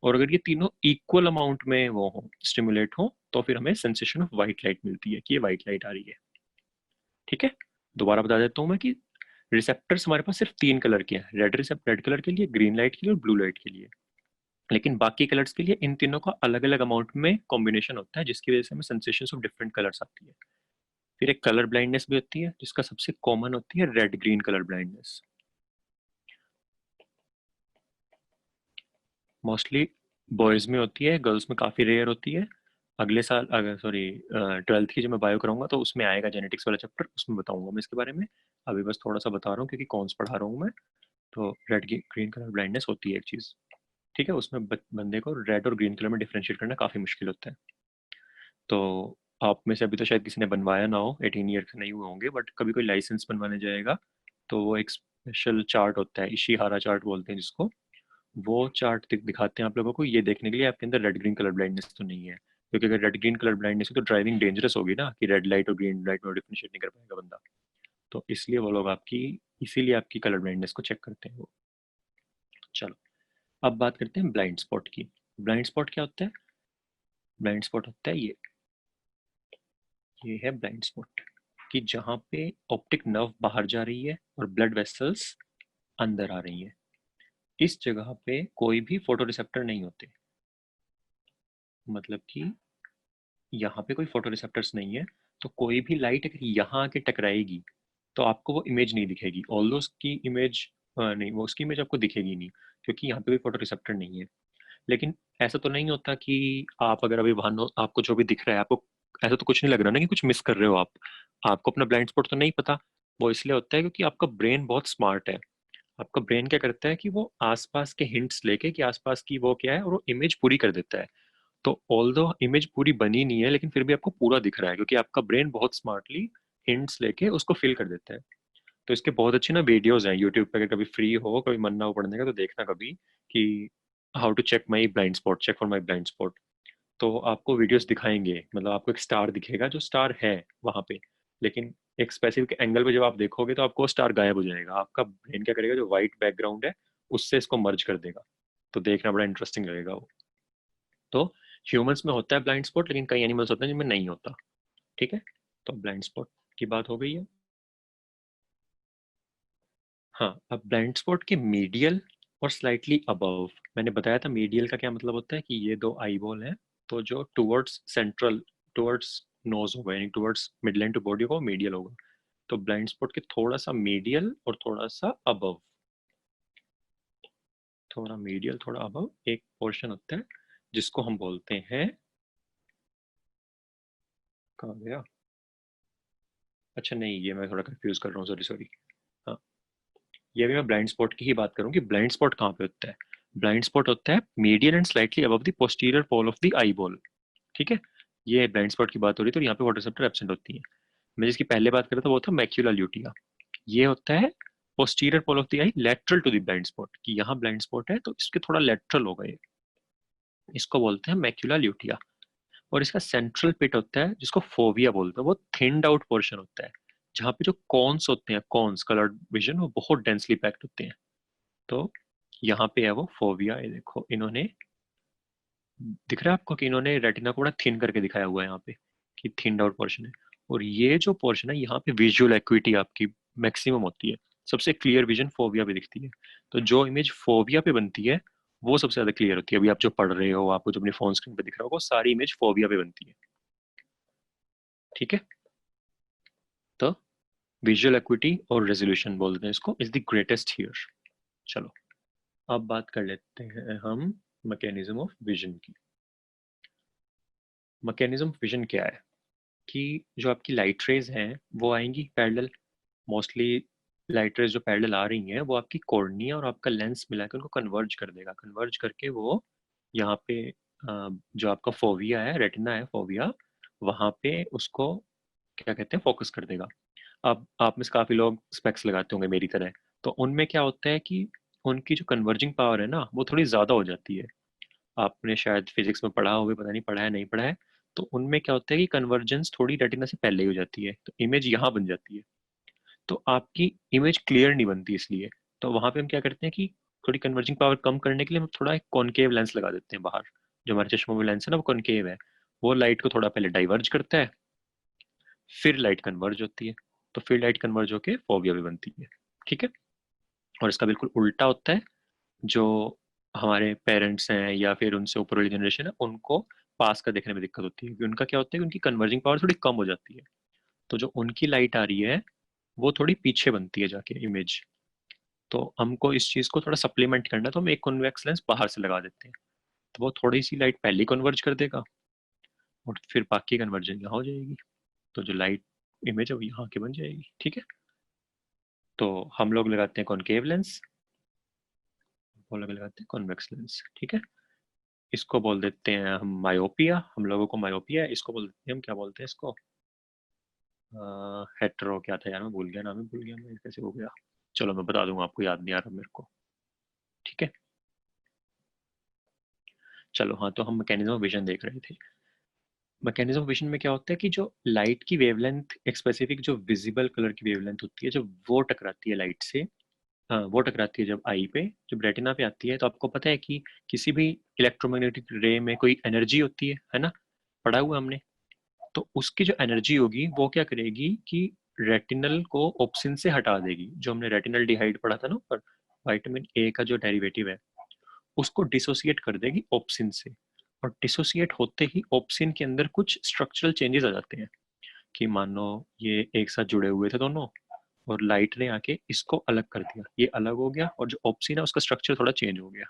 Speaker 1: और अगर ये तीनों इक्वल अमाउंट में वो हो, स्टिमुलेट हो, तो फिर हमें सेंसेशन ऑफ व्हाइट लाइट मिलती है कि ये व्हाइट लाइट आ रही है। ठीक है। दोबारा बता देता हूँ मैं कि रिसेप्टर्स हमारे पास सिर्फ 3 कलर के हैं, रेड रिसेप्ट रेड कलर के लिए, ग्रीन लाइट के लिए और ब्लू लाइट के लिए। लेकिन बाकी कलर्स के लिए इन तीनों का अलग अलग अमाउंट में कॉम्बिनेशन होता है, जिसकी वजह से हमें सेंसेशन ऑफ डिफरेंट कलर्स आती है। फिर एक कलर ब्लाइंडनेस भी होती है, जिसका सबसे कॉमन होती है red green colour blindness. Mostly boys में होती है, गर्ल्स में काफ़ी रेयर होती है। अगले साल, अगर सॉरी 12th की जो मैं बायो कराऊंगा तो उसमें आएगा जेनेटिक्स वाला चैप्टर, उसमें बताऊंगा मैं इसके बारे में। अभी बस थोड़ा सा बता रहा हूँ क्योंकि कौन सा पढ़ा रहा हूँ मैं। तो रेड ग्रीन कलर ब्लाइंडनेस होती है एक चीज़। ठीक है। उसमें बंदे को रेड और ग्रीन कलर में डिफ्रेंशिएट करना काफ़ी मुश्किल होता है। तो आप में से अभी तो शायद किसी ने बनवाया ना हो, 18 ईयर के नहीं हुए होंगे, बट कभी कोई लाइसेंस बनवाने जाएगा तो वो एक स्पेशल चार्ट होता है, इशिहारा चार्ट बोलते हैं जिसको, वो चार्ट दिखाते हैं आप लोगों को ये देखने के लिए आपके अंदर रेड ग्रीन कलर ब्लाइंडनेस तो नहीं है, क्योंकि अगर रेड ग्रीन कलर ब्लाइंडनेस है तो ड्राइविंग डेंजरस होगी ना, कि रेड लाइट और ग्रीन लाइट में डिफरेंशिएट नहीं कर पाएगा बंदा। तो इसलिए वो लोग आपकी, इसीलिए आपकी कलर ब्लाइंडनेस को चेक करते हैं वो। चलो, अब बात करते हैं ब्लाइंड स्पॉट की। ब्लाइंड स्पॉट क्या होता है? ब्लाइंड स्पॉट होता है ये है ब्लाइंड स्पॉट, कि जहाँ पे ऑप्टिक नर्व बाहर जा रही है और ब्लड वेसल्स अंदर आ रही है, इस जगह पे कोई भी फोटो रिसेप्टर नहीं होते। मतलब कि यहाँ पे कोई फोटो रिसेप्टर्स नहीं है, तो कोई भी लाइट अगर यहाँ आके टकराएगी तो आपको वो इमेज नहीं दिखेगी, ऑल्दो उसकी इमेज नहीं, वो उसकी इमेज आपको दिखेगी नहीं, क्योंकि यहाँ पे कोई फोटो रिसेप्टर नहीं है। लेकिन ऐसा तो नहीं होता कि आप अगर अभी वहां आपको जो भी दिख रहा है, आपको ऐसा तो कुछ नहीं लग रहा ना कि कुछ मिस कर रहे हो आप। आपको अपना ब्लाइंड स्पॉट तो नहीं पता। वो इसलिए होता है क्योंकि आपका ब्रेन बहुत स्मार्ट है। आपका ब्रेन क्या करता है कि वो आसपास के हिंट्स लेके कि आसपास की वो क्या है, और वो इमेज पूरी कर देता है। तो ऑल्दो इमेज पूरी बनी नहीं है, लेकिन फिर भी आपको पूरा दिख रहा है, क्योंकि आपका ब्रेन बहुत स्मार्टली हिंट्स लेके उसको फिल कर देता है। तो इसके बहुत अच्छे ना वीडियोस हैं यूट्यूब पे, अगर कभी फ्री हो, कभी मन ना हो पढ़ने का, तो देखना कभी कि how to check my blind spot, check for my blind spot. तो आपको वीडियोस दिखाएंगे, मतलब आपको एक स्टार दिखेगा जो स्टार है वहां पे, लेकिन एक स्पेसिफिक एंगल पे जब आप देखोगे तो आपको स्टार गायब हो जाएगा। आपका ब्रेन क्या करेगा, जो व्हाइट बैकग्राउंड है उससे इसको मर्ज कर देगा। तो देखना बड़ा इंटरेस्टिंग लगेगा वो। तो ह्यूमंस में होता है ब्लाइंड स्पॉट, लेकिन कई एनिमल्स होते हैं जिनमें नहीं होता। ठीक है, तो ब्लाइंड स्पॉट की बात हो गई है। हाँ, अब ब्लाइंड स्पॉट के मीडियल और स्लाइटली अबव, मैंने बताया था मीडियल का क्या मतलब होता है, कि ये दो आई बॉल हैं, तो जो टुवर्ड्स सेंट्रल, टुवर्ड्स नोज होगा, यानी towards mid line to body होगा, मीडियल होगा। तो ब्लाइंड स्पॉट के थोड़ा सा मीडियल और थोड़ा सा अबव, थोड़ा मीडियल थोड़ा अबव एक पोर्शन होता है जिसको हम बोलते हैं, कहाँ गया, अच्छा नहीं, ये मैं थोड़ा कंफ्यूज कर रहा हूँ, सॉरी सॉरी। हाँ, ये भी मैं ब्लाइंड स्पॉट की ही बात करूँ कि ब्लाइंड स्पॉट कहाँ पे होता है। ब्लाइंड स्पॉट होता है medial and slightly above the posterior pole of the eyeball. ठीक है, ये ब्लाइंड स्पॉट की बात हो रही थी, और यहाँ पे वाटर रिसेप्टर एब्सेंट होती है। मैं जिसकी पहले बात कर रहा था वो था मैक्यूला ल्यूटिया। ये होता है posterior pole of the eye lateral to the blind spot, कि यहाँ ब्लाइंड स्पॉट है तो इसके थोड़ा लेटरल होगा ये, इसको बोलते हैं मैक्यूला ल्यूटिया। और इसका सेंट्रल पिट होता है जिसको फोविया बोलते हैं, वो थिंड आउट पोर्शन होता है, जहाँ पे जो कॉन्स होते हैं, कॉन्स कलर्ड विजन, वो बहुत डेंसली पैक्ड होते हैं। तो यहाँ पे है वो फोविया, ये देखो इन्होंने, दिख रहा है आपको कि इन्होंने रेटिना को बड़ा थिन करके दिखाया हुआ है यहाँ पे, कि थिन आउट पोर्शन है। और ये जो पोर्शन है यहाँ पे विजुअल एक्विटी आपकी मैक्सिमम होती है, सबसे क्लियर विजन फोबिया पे दिखती है। तो जो इमेज फोबिया पे बनती है वो सबसे ज्यादा क्लियर होती है। अभी आप जो पढ़ रहे हो, आपको जो अपनी फोन स्क्रीन पे दिख रहा होगा, वो सारी इमेज फोबिया पे बनती है। ठीक है, तो विजुअल एक्विटी और रेजोल्यूशन बोलते हैं इसको, इज द ग्रेटेस्ट हियर। चलो, अब बात कर लेते हैं हम मैकेनिज्म ऑफ विजन की। मैकेनिज्म ऑफ विजन क्या है, कि जो आपकी लाइट रेज हैं वो आएंगी पैरेलल, मोस्टली लाइट रेज जो पैरेलल आ रही हैं वो आपकी कॉर्निया और आपका लेंस मिला के उनको कन्वर्ज कर देगा, कन्वर्ज करके वो यहाँ पे जो आपका फोविया है, रेटिना है फोविया, वहाँ पे उसको क्या कहते हैं, फोकस कर देगा। अब आप में से काफी लोग स्पेक्स लगाते होंगे मेरी तरह, तो उनमें क्या होता है कि उनकी जो कन्वर्जिंग पावर है ना वो थोड़ी ज्यादा हो जाती है। आपने शायद फिजिक्स में पढ़ा होगा, पता नहीं पढ़ा है नहीं पढ़ा है। तो उनमें क्या होता है कि कन्वर्जेंस थोड़ी रेटिना से पहले ही हो जाती है, तो इमेज यहाँ बन जाती है, तो आपकी इमेज क्लियर नहीं बनती इसलिए। तो वहां पे हम क्या करते हैं कि थोड़ी कन्वर्जिंग पावर कम करने के लिए हम थोड़ा एक कॉनकेव लेंस लगा देते हैं बाहर। जो हमारे चश्मों में लेंस है ना वो कॉनकेव है, वो लाइट को थोड़ा पहले डाइवर्ज करता है, फिर लाइट कन्वर्ज होती है, तो फिर लाइट कन्वर्ज होके फोविया भी बनती है। ठीक है, और इसका बिल्कुल उल्टा होता है, जो हमारे पेरेंट्स हैं या फिर उनसे ऊपर वाली जनरेशन है, उनको पास का देखने में दिक्कत होती है, क्योंकि उनका क्या होता है कि उनकी कन्वर्जिंग पावर थोड़ी कम हो जाती है। तो जो उनकी लाइट आ रही है वो थोड़ी पीछे बनती है जाके इमेज। तो हमको इस चीज को थोड़ा सप्लीमेंट करना है, तो हम एक कॉन्वेक्स लेंस बाहर से लगा देते हैं, तो वो थोड़ी सी लाइट पहले कन्वर्ज कर देगा, और फिर बाकी कन्वर्जन यहाँ हो जाएगी। तो जो लाइट इमेज है वो यहाँ की बन जाएगी। ठीक है, तो हम लोग लगाते हैं कॉनकेव लेंस, वो लोग लगाते हैं कॉन्वेक्स लेंस। ठीक है, इसको बोल देते हैं हम मायोपिया, हम लोगों को मायोपिया है, इसको बोल देते हैं हम, क्या बोलते हैं इसको, हेट्रो क्या था यार, मैं भूल गया, नाम ही भूल गया मैं, कैसे हो गया। चलो मैं बता दूंगा आपको, याद नहीं आ रहा मेरे को। ठीक है, चलो हाँ, तो हम मैकेनिज्म ऑफ विजन देख रहे थे। मैकेनिज्म ऑफ विजन में क्या होता है कि जो लाइट की वेवलेंथ, एक स्पेसिफिक जो विजिबल कलर की वेवलेंथ होती है, जब वो टकराती है लाइट से, हाँ वो टकराती है जब आई पे, जब रेटिना पे आती है, तो आपको पता है कि किसी भी इलेक्ट्रोमैग्नेटिक रे में कोई एनर्जी होती है ना, पढ़ा हुआ हमने। तो उसकी जो एनर्जी होगी वो क्या करेगी कि रेटिनल को ऑप्सिन से हटा देगी, जो हमने रेटिनल डिहाइड पढ़ा था ना ऊपर, विटामिन ए का जो डेरिवेटिव है, उसको डिसोसिएट कर देगी ऑप्सिन से। और डिसोसिएट होते ही ऑप्सिन के अंदर कुछ स्ट्रक्चरल चेंजेस आ जाते हैं, कि मानो ये एक साथ जुड़े हुए थे दोनों, और लाइट ने आके इसको अलग कर दिया, ये अलग हो गया, और जो ऑप्सिन है उसका स्ट्रक्चर थोड़ा चेंज हो गया।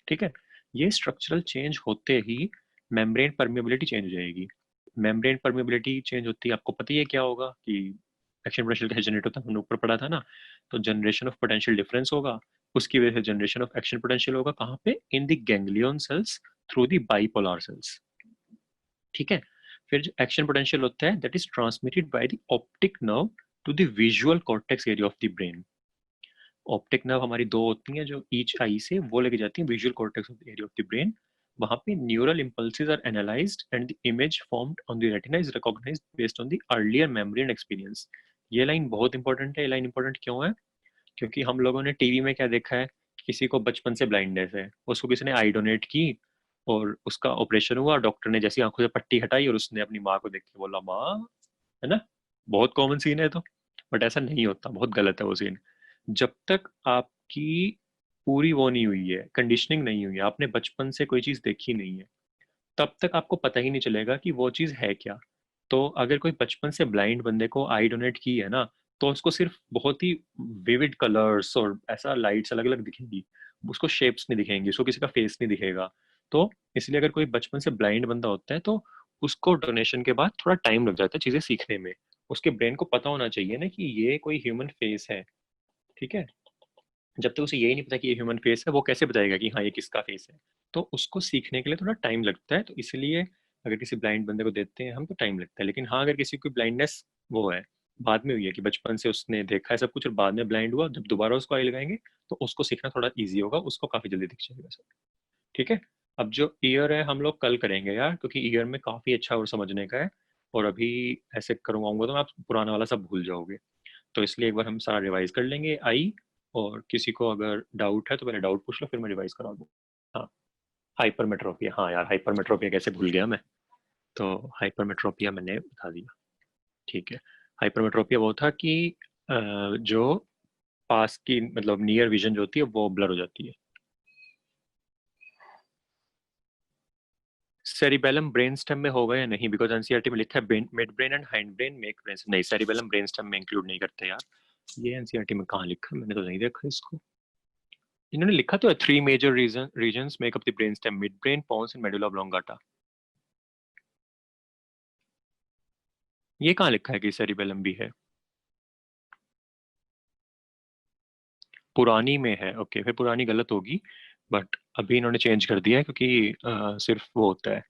Speaker 1: ठीक है, ये स्ट्रक्चरल चेंज होते ही मेम्ब्रेन परमेबिलिटी चेंज हो जाएगी। मेम्ब्रेन परमेबिलिटी चेंज होती है, आपको पता ही है क्या होगा कि एक्शन पोटेंशियल कैसे जनरेट होता है, हमने ऊपर पढ़ा था ना। तो जनरेशन ऑफ पोटेंशियल डिफरेंस होगा, उसकी वजह से जनरेशन ऑफ एक्शन पोटेंशियल होगा, कहाँ पे, in the ganglion cells through the bipolar cells. ठीक है, फिर जो एक्शन पोटेंशियल होता है that is transmitted by the optic nerve to the visual cortex area of the brain. Optic nerve हमारी दो होती हैं जो ईच आई से वो लेके जाती हैं visual cortex of the area of the brain. वहां पे neural impulses are analysed and the image formed on the retina is recognised based on the earlier memory and experience. ये लाइन बहुत इंपॉर्टेंट है। ये लाइन इंपॉर्टेंट क्यों है? क्योंकि हम लोगों ने टीवी में क्या देखा है, किसी को बचपन से ब्लाइंडनेस है, उसको किसी ने आई डोनेट की, और उसका ऑपरेशन हुआ, डॉक्टर ने जैसी आंखों से पट्टी हटाई और उसने अपनी माँ को देख के बोला माँ, है ना। बहुत कॉमन सीन है तो, बट ऐसा नहीं होता, बहुत गलत है वो सीन। जब तक आपकी पूरी वो नहीं हुई है, कंडीशनिंग नहीं हुई है, आपने बचपन से कोई चीज देखी नहीं है, तब तक आपको पता ही नहीं चलेगा कि वो चीज है क्या। तो अगर कोई बचपन से ब्लाइंड बंदे को आई डोनेट की है ना, तो उसको सिर्फ बहुत ही विविड कलर्स और ऐसा लाइट्स अलग अलग दिखेंगी, उसको शेप्स नहीं दिखेंगी, उसको किसी का फेस नहीं दिखेगा। तो इसलिए अगर कोई बचपन से ब्लाइंड बंदा होता है तो उसको डोनेशन के बाद थोड़ा टाइम लग जाता है चीजें सीखने में। उसके ब्रेन को पता होना चाहिए ना कि ये कोई ह्यूमन फेस है। ठीक है, जब तक उसे यही नहीं पता कि ये ह्यूमन फेस है, वो कैसे बताएगा कि हाँ ये किसका फेस है। तो उसको सीखने के लिए थोड़ा टाइम लगता है, तो इसलिए अगर किसी ब्लाइंड बंदे को देते हैं हम तो टाइम लगता है। लेकिन हाँ, अगर किसी को ब्लाइंडनेस वो है, बाद में हुई है कि बचपन से उसने देखा है सब कुछ और बाद में ब्लाइंड हुआ, जब दोबारा उसको आई लगाएंगे तो उसको सीखना थोड़ा ईजी होगा, उसको काफी जल्दी दिख जाएगा सब। ठीक है, अब जो ईयर है हम लोग कल करेंगे यार, क्योंकि ईयर में काफी अच्छा और समझने का है। और अभी ऐसे करवाऊंगा तो आप पुराना वाला सब भूल जाओगे। तो इसलिए एक बार हम सारा रिवाइज कर लेंगे आई, और किसी को अगर डाउट है तो पहले डाउट पूछ लो, फिर मैं रिवाइज करा दूँ। हाँ, हाइपरमेट्रोपिया, हाँ यार हाइपरमेट्रोपिया कैसे भूल गया मैं। तो हाइपरमेट्रोपिया मैंने बता दिया। ठीक है, हाइपरमेट्रोपिया वो था कि जो पास की मतलब नियर विजन जो होती है वो ब्लर हो जाती है। सेरिबेलम ब्रेन स्टेम में होगा या नहीं, बिकॉज एनसीईआरटी में लिखा है mid brain and hind brain make brain, नहीं सेरिबेलम ब्रेन स्टेम में इंक्लूड नहीं करते यार। ये एनसीईआरटी में कहाँ लिखा है, मैंने तो नहीं देखा इसको। इन्होंने लिखा तो है three major regions make up the brain stem, mid brain, pons and medulla oblongata. ये कहाँ लिखा है कि सेरिबेलम भी है? पुरानी में है, ओके फिर पुरानी गलत होगी। बट अभी इन्होंने चेंज कर दिया है, क्योंकि सिर्फ वो होता है,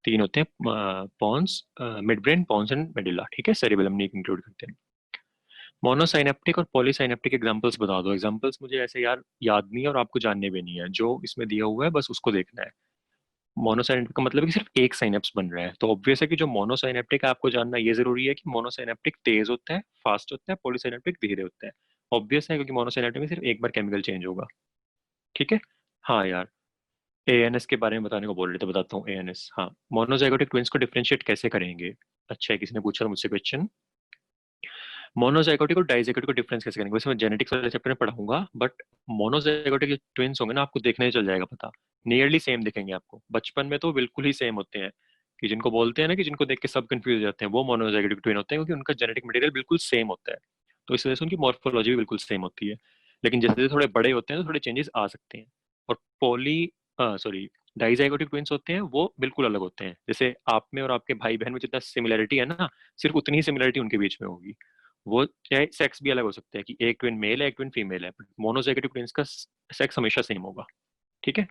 Speaker 1: तीन होते हैं, pons, midbrain, pons and medulla. ठीक है, सेरिबेलम नहीं इंक्लूड करते हैं। मोनोसाइनेप्टिक और पॉलीसाइनेप्टिक एग्जांपल्स बता दो। एग्जांपल्स मुझे ऐसे यार याद नहीं है और आपको जानने भी नहीं है, जो इसमें दिया हुआ है बस उसको देखना है। मोनोसाइनेप्टिक का मतलब है कि सिर्फ एक साइनेप्स बन रहा है, तो ऑब्वियस है कि जो मोनोसाइनेप्टिक है आपको जानना ये जरूरी है कि मोनोसाइनेप्टिक तेज होता है, फास्ट होता है, पॉलीसाइनेप्टिक धीरे होता है। ऑब्वियस है क्योंकि मोनोसाइनेप्टिक में सिर्फ एक बार केमिकल चेंज होगा। ठीक है, हाँ यार, एएनएस के बारे में बताने को बोल रहे थे, बताता हूँ एएनएस। हाँ, मोनोजाइगोटिक ट्विंस को डिफरेंशिएट कैसे करेंगे? अच्छा है, किसी ने पूछा था मुझसे क्वेश्चन। मोनोजाइगोटिक और डाइजाइगोटिक को डिफरेंस कैसे करेंगे, वैसे मैं जेनेटिक्स वाले चैप्टर में पढ़ाऊंगा, बट मोनोजाइगोटिक जो ट्विंस होंगे ना, आपको देखने ही चल जाएगा पता, नियरली सेम दिखेंगे आपको। बचपन में तो बिल्कुल ही सेम होते हैं, कि जिनको बोलते हैं ना कि जिनको देख के सब कंफ्यूज हो जाते हैं, वो मोनोजाइगोटिक ट्विन होते हैं, क्योंकि उनका जेनेटिक मटेरियल बिल्कुल सेम होता है। तो इस वजह से उनकी मॉर्फोलॉजी भी बिल्कुल सेम होती है। लेकिन जैसे जैसे थोड़े बड़े होते हैं तो थोड़े चेंजेस आ सकते हैं। और पॉली सॉरी डाइजाइगोटिक ट्विंस होते हैं वो बिल्कुल अलग होते हैं। जैसे आप में और आपके भाई बहन में जितना सिमिलरिटी है ना, सिर्फ उतनी ही सिमिलरिटी उनके बीच में होगी। वो चाहे सेक्स भी अलग हो सकता है, कि एक ट्विन मेल है एक ट्विन फीमेल है, बट मोनोजाइगोटिक ट्विंस का सेक्स हमेशा सेम होगा। ठीक है,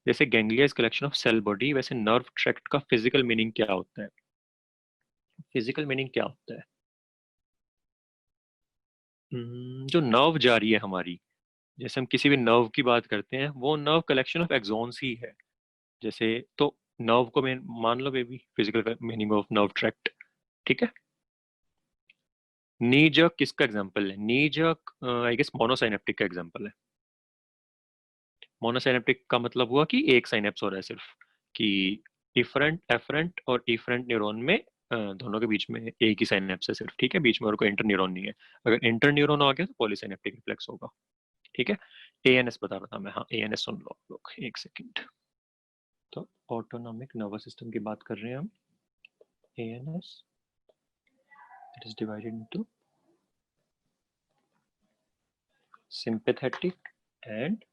Speaker 1: जैसे ganglia is collection of cell body, वैसे नर्व ट्रैक्ट का फिजिकल मीनिंग क्या होता है? फिजिकल मीनिंग क्या होता है? जो नर्व जा रही है हमारी, जैसे हम किसी भी नर्व की बात करते हैं, वो नर्व कलेक्शन ऑफ एक्सॉन्स ही है। जैसे तो नर्व को मान लो baby, physical meaning of nerve tract, ठीक है। नी जर्क किसका एग्जांपल है? नी जर्क आई गेस मोनोसाइनेप्टिक का एग्जांपल है। मोनोसाइनेप्टिक का मतलब हुआ कि एक साइनेप्स हो रहा है सिर्फ, कि इफरेंट एफरेंट और इफरेंट न्यूरॉन में दोनों के बीच में एक ही साइनेप्स है सिर्फ, ठीक है, बीच में और कोई इंटर न्यूरॉन नहीं है। अगर इंटर न्यूरॉन हो गया तो पॉलीसाइनेप्टिक रिफ्लेक्स होगा, ठीक है। एएनएस बता रहा था मैं, हाँ एएनएस सुन लो आप लोग एक सेकंड। तो ऑटोनॉमिक नर्वस सिस्टम की बात कर रहे हैं हम। ANS it is divided into sympathetic and,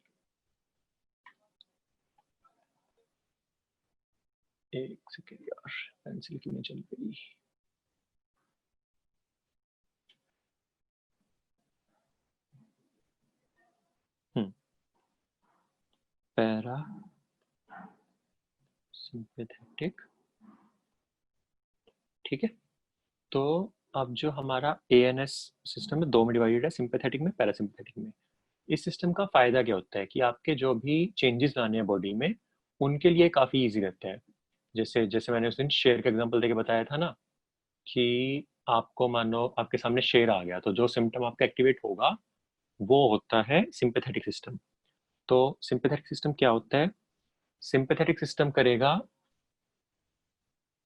Speaker 1: एक सेकेंड यार पेंसिल क्यों नहीं चल गई। पैरा सिंपैथेटिक, ठीक है। तो अब जो हमारा एएनएस सिस्टम है दो में डिवाइडेड है, सिंपैथेटिक में पैरासिम्पैथेटिक में। इस सिस्टम का फायदा क्या होता है कि आपके जो भी चेंजेस लाने हैं बॉडी में उनके लिए काफी इजी रहता है। जैसे जैसे मैंने उस दिन शेर का एग्जांपल देके बताया था ना, कि आपको मानो आपके सामने शेर आ गया तो जो सिम्टम आपका एक्टिवेट होगा वो होता है सिंपैथेटिक सिस्टम। तो सिंपैथेटिक सिस्टम क्या होता है? सिंपैथेटिक सिस्टम करेगा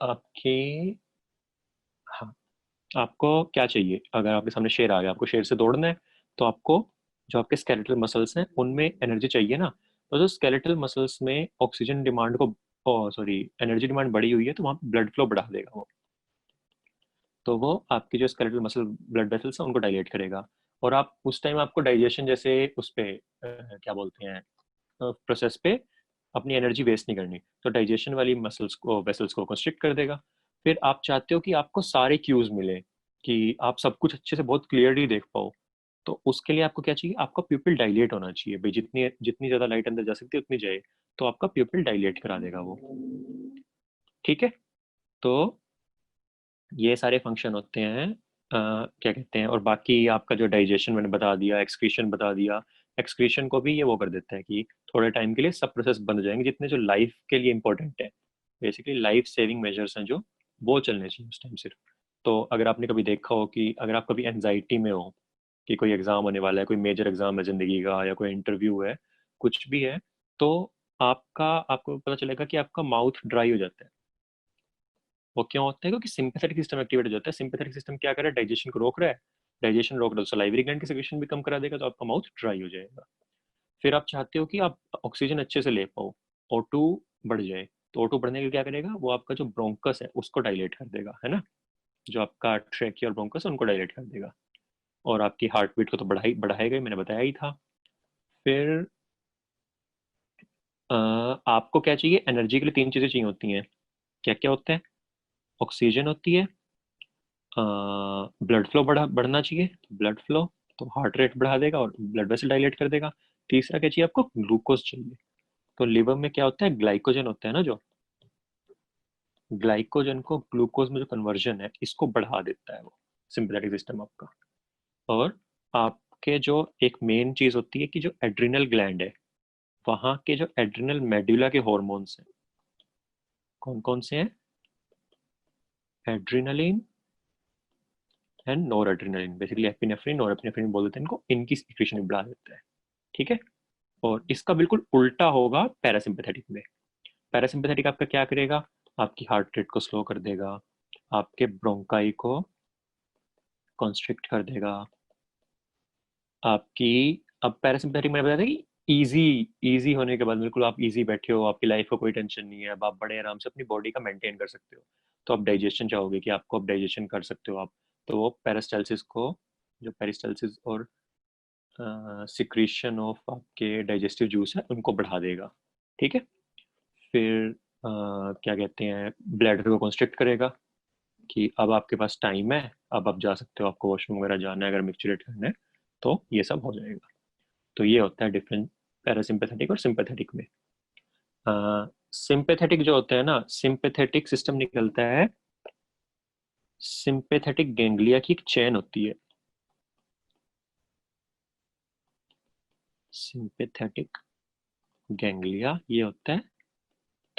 Speaker 1: आपकी, हाँ, आपको क्या चाहिए? अगर आपके सामने शेर आ गया, आपको शेर से दौड़ना है, तो आपको जो आपके स्केलेटल मसल्स हैं उनमें एनर्जी चाहिए ना। तो जो स्केलेटल मसल्स में ऑक्सीजन डिमांड को सॉरी एनर्जी डिमांड बढ़ी हुई है तो वहाँ ब्लड फ्लो बढ़ा देगा वो। तो वो आपकी जो स्केलेटल मसल ब्लड वेसल्स हैं उनको डायलेट करेगा। और आप उस टाइम आपको डाइजेशन जैसे उस पे क्या बोलते हैं, प्रोसेस पे अपनी एनर्जी वेस्ट नहीं करनी, तो डाइजेशन वाली मसल्स को वेसल्स को कंस्ट्रिक्ट कर देगा। फिर आप चाहते हो कि आपको सारे क्यूज मिले, कि आप सब कुछ अच्छे से बहुत क्लियरली देख पाओ, तो उसके लिए आपको क्या चाहिए? आपका प्यूपिल डायलेट होना चाहिए भाई, जितनी जितनी ज्यादा लाइट अंदर जा सकती है उतनी जाए, तो आपका प्यूपिल डायलेट करा देगा वो, ठीक है। तो ये सारे फंक्शन होते हैं क्या कहते हैं, और बाकी आपका जो डाइजेशन मैंने बता दिया, एक्सक्रीशन बता दिया। एक्सक्रीशन को भी ये वो कर देता है कि थोड़े टाइम के लिए सब प्रोसेस बंद हो जाएंगे जितने जो लाइफ के लिए इंपॉर्टेंट है, बेसिकली लाइफ सेविंग मेजर्स हैं जो, वो चलने चाहिए उस टाइम सिर्फ। तो अगर आपने कभी देखा हो कि अगर आप कभी एनजाइटी में हो कि कोई एग्जाम होने वाला है, कोई मेजर एग्जाम है जिंदगी का, या कोई इंटरव्यू है, कुछ भी है, तो आपको पता चलेगा कि आपका माउथ ड्राई हो जाता है। वो क्यों होता है? क्योंकि सिंपैथेटिक सिस्टम एक्टिवेट हो जाता है। सिंपैथेटिक सिस्टम क्या करे? डाइजेशन को रोक रहा है। डाइजेशन रोक रहा है तो सलाइवरी ग्लैंड की सिक्रेशन भी कम करा देगा, तो आपका माउथ ड्राई हो जाएगा। फिर आप चाहते हो कि आप ऑक्सीजन अच्छे से ले पाओ, O2 बढ़ जाए, तो O2 बढ़ने के लिए क्या करेगा? वो आपका जो ब्रोंकस है उसको डायलेट कर देगा, है ना। जो आपका ट्रेकिया और ब्रोंकस है उनको डायलेट कर देगा। और आपकी हार्ट बीट को तो बढ़ाएगा ही, मैंने बताया ही था। फिर आपको क्या चाहिए? एनर्जी के लिए तीन चीजें चाहिए होती हैं। क्या क्या होते हैं? ऑक्सीजन होती है, ब्लड फ्लो बढ़ना चाहिए, ब्लड फ्लो, तो हार्ट रेट बढ़ा देगा और ब्लड वेसल डायलेट कर देगा। तीसरा क्या चाहिए आपको? ग्लूकोज चाहिए। तो लिवर में क्या होता है? ग्लाइकोजन होता है ना, जो ग्लाइकोजन को ग्लूकोज में जो कन्वर्जन है इसको बढ़ा देता है वो सिंपैथेटिक सिस्टम आपका। और आपके जो एक मेन चीज होती है कि जो एड्रिनल ग्लैंड है, वहां के जो एड्रिनल मेडुला के हॉर्मोन्स हैं, कौन कौन से हैं? Adrenaline and NOR adrenaline, basically epinephrine NOR epinephrine बोल देते हैं इनको, इनकी सिक्रेशन भी बढ़ा देता है, ठीक है। और इसका बिल्कुल उल्टा होगा पैरासिम्पैथेटिक में। पैरासिम्पैथेटिक आपका क्या करेगा? आपकी हार्ट रेट को स्लो कर देगा, आपके ब्रोंकाई को कॉन्स्ट्रिक्ट कर देगा, आपकी, अब पैरासिम्पैथेटिक मैंने बताया था कि इजी इजी होने के बाद बिल्कुल आप इजी बैठे हो, आपकी लाइफ को कोई टेंशन नहीं है, अब आप बड़े आराम से अपनी बॉडी का मेंटेन कर सकते हो। तो आप डाइजेशन चाहोगे कि आपको अब डाइजेशन कर सकते हो आप, तो वो पेरिस्टालसिस को, जो पेरिस्टालसिस और सिक्रीशन ऑफ आपके डाइजेस्टिव जूस है उनको बढ़ा देगा, ठीक है। फिर क्या कहते हैं, ब्लैडर को कंस्ट्रिक्ट करेगा कि अब आपके पास टाइम है, अब आप जा सकते हो, आपको वॉशरूम वगैरह जाना है, अगर मिक्सचरेट करना है तो ये सब हो जाएगा। तो ये होता है डिफरेंस पैरासिम्पैथेटिक और सिंपैथेटिक में। सिंपैथेटिक जो होता है ना, सिंपैथेटिक सिस्टम निकलता है, सिंपैथेटिक गैंग्लिया की एक चेन होती है। सिंपैथेटिक गैंग्लिया ये होता है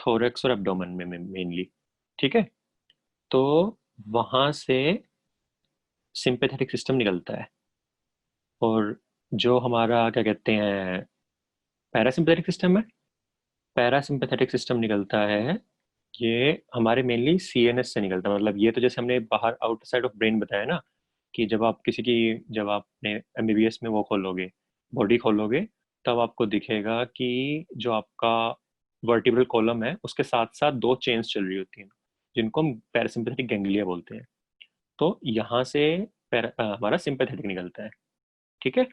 Speaker 1: थोरेक्स और एब्डोमेन में मेनली, ठीक है। तो वहां से सिंपैथेटिक सिस्टम निकलता है, और जो हमारा क्या कहते हैं पैरासिम्पैथेटिक सिस्टम है, पैरासिम्पैथेटिक सिस्टम निकलता है, ये हमारे मेनली सीएनएस से निकलता है। मतलब ये तो जैसे हमने बाहर आउटसाइड ऑफ ब्रेन बताया ना, कि जब आपने एमबीबीएस में वो खोलोगे, बॉडी खोलोगे, तब आपको दिखेगा कि जो आपका वर्टिब्रल कॉलम है उसके साथ साथ दो चेन्स चल रही होती हैं, जिनको हम पैरासिम्पैथेटिक गैंग्लिया बोलते हैं। तो यहाँ से हमारा सिंपैथेटिक निकलता है, ठीक है।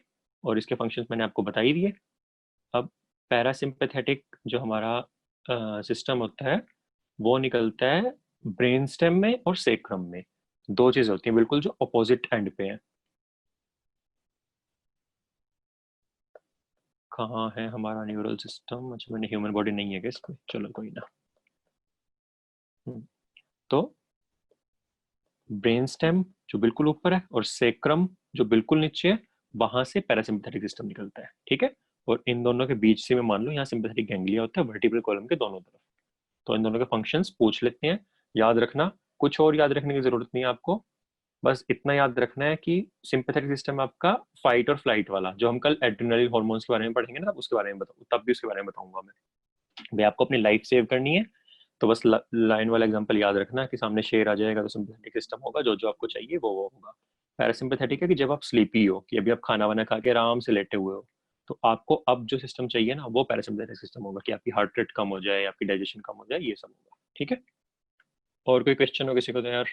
Speaker 1: और इसके फंक्शंस मैंने आपको बता ही दिए। अब पैरासिम्पैथेटिक जो हमारा सिस्टम होता है वो निकलता है ब्रेन स्टेम में और सेक्रम में। दो चीज होती हैं बिल्कुल जो अपोजिट एंड पे है। कहाँ है हमारा न्यूरल सिस्टम? अच्छा, मैंने ह्यूमन बॉडी नहीं है क्या इसमें, चलो कोई ना। तो ब्रेन स्टेम जो बिल्कुल ऊपर है और सेक्रम जो बिल्कुल नीचे है, वहां से पैरासिम्पैथेटिक सिस्टम निकलता है, ठीक है। और इन दोनों के बीच से मैं मान लो यहाँ सिंपैथेटिक गैंग्लिया होता है वर्टिब्रल कॉलम के दोनों तरफ। तो इन दोनों के फंक्शंस पूछ लेते हैं, याद रखना। कुछ और याद रखने की जरूरत नहीं है आपको, बस इतना याद रखना है कि सिंपैथेटिक सिस्टम आपका फाइट और फ्लाइट वाला, जो हम कल एड्रेनलिन हार्मोन्स के बारे में पढ़ेंगे ना, उसके बारे में बताऊँ, तब भी उसके बारे में बताऊंगा मैं। भाई आपको अपनी लाइफ सेव करनी है, तो बस लाइन वाला एग्जांपल याद रखना कि सामने शेर आ जाएगा तो सिंपैथेटिक सिस्टम होगा, जो जो आपको चाहिए वो होगा। पैरासिम्पैथेटिक है कि जब आप स्लीपी हो, कि अभी आप खाना वाना खा के आराम से लेटे हुए हो, तो आपको अब जो सिस्टम चाहिए ना वो पैरासिम्पैथेटिक सिस्टम होगा, कि आपकी हार्ट रेट कम हो जाए, आपकी डाइजेशन कम हो जाए, ये सब होगा, ठीक है। और कोई क्वेश्चन हो किसी को तो यार,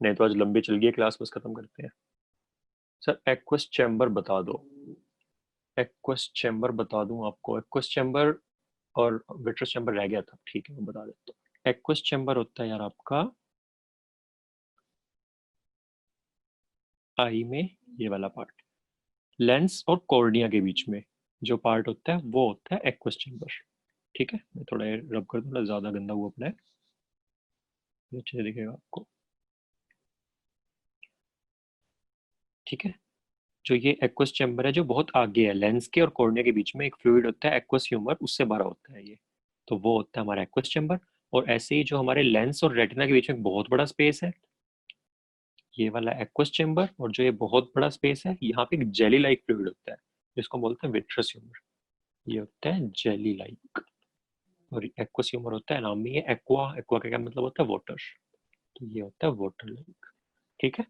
Speaker 1: नहीं तो आज लंबी चल गई क्लास, बस खत्म करते हैं। सर एक्वस चैम्बर बता दो। एक्वस चैम्बर बता दूं आपको? एक्वस चैम्बर और विट्रस चैम्बर रह गया था, ठीक है मैं बता देता हूँ। एक्वस चैम्बर होता है यार आपका आई में, ये वाला पार्ट, लेंस और कॉर्निया के बीच में जो पार्ट होता है वो होता है एक्वस चैम्बर, ठीक है। मैं थोड़ा रब कर दूंगा, ज्यादा गंदा हुआ अपना है, अच्छे से दिखेगा आपको, ठीक है। जो ये एक्वस चैम्बर है जो बहुत आगे है, लेंस के और कॉर्निया के बीच में एक फ्लूइड होता है एक्वस ह्यूमर, उससे भरा होता है ये, तो वो होता है हमारा एक्वस चैम्बर। और ऐसे ही जो हमारे लेंस और रेटिना के बीच में बहुत बड़ा स्पेस है, ये वाला एक्वस चैम्बर, और जो ये बहुत बड़ा स्पेस है यहाँ पे एक जेली लाइक फ्लूइड होता है जिसको बोलते हैं विट्रस ह्यूमर, ये होता है जेली लाइक। और एक्वस ह्यूमर होता है नाम में ये एक्वा, एक्वा का क्या मतलब होता है? वाटर, तो ये होता है वाटर लाइक, ठीक है।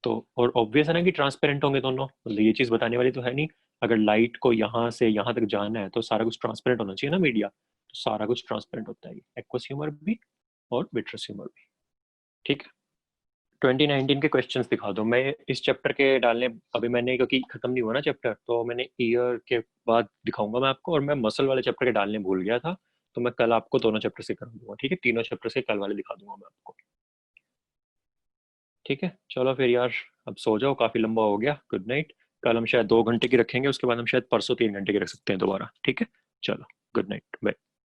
Speaker 1: तो और ऑब्वियस है ना कि ट्रांसपेरेंट होंगे दोनों, मतलब ये चीज बताने वाली तो है नहीं। अगर लाइट को यहाँ से यहाँ तक जाना है तो सारा कुछ ट्रांसपेरेंट होना चाहिए ना मीडिया, तो सारा कुछ ट्रांसपेरेंट होता है, एक्वस ह्यूमर भी और विट्रस ह्यूमर भी, ठीक है। 2019 के क्वेश्चंस दिखा दो। मैं इस चैप्टर के डालने, अभी मैंने क्योंकि खत्म नहीं हुआ ना चैप्टर, तो मैंने ईयर के बाद दिखाऊंगा मैं आपको, और मैं मसल वाले चैप्टर के डालने भूल गया था, तो मैं कल आपको दोनों चैप्टर से कर दूंगा, ठीक है। तीनों चैप्टर से कल वाले दिखा दूंगा मैं आपको, ठीक है। चलो फिर यार, अब सो जाओ, काफी लंबा हो गया, गुड नाइट। कल हम शायद 2 घंटे की रखेंगे, उसके बाद हम शायद परसों 3 घंटे की रख सकते हैं दोबारा, ठीक है। चलो, गुड नाइट, बाय।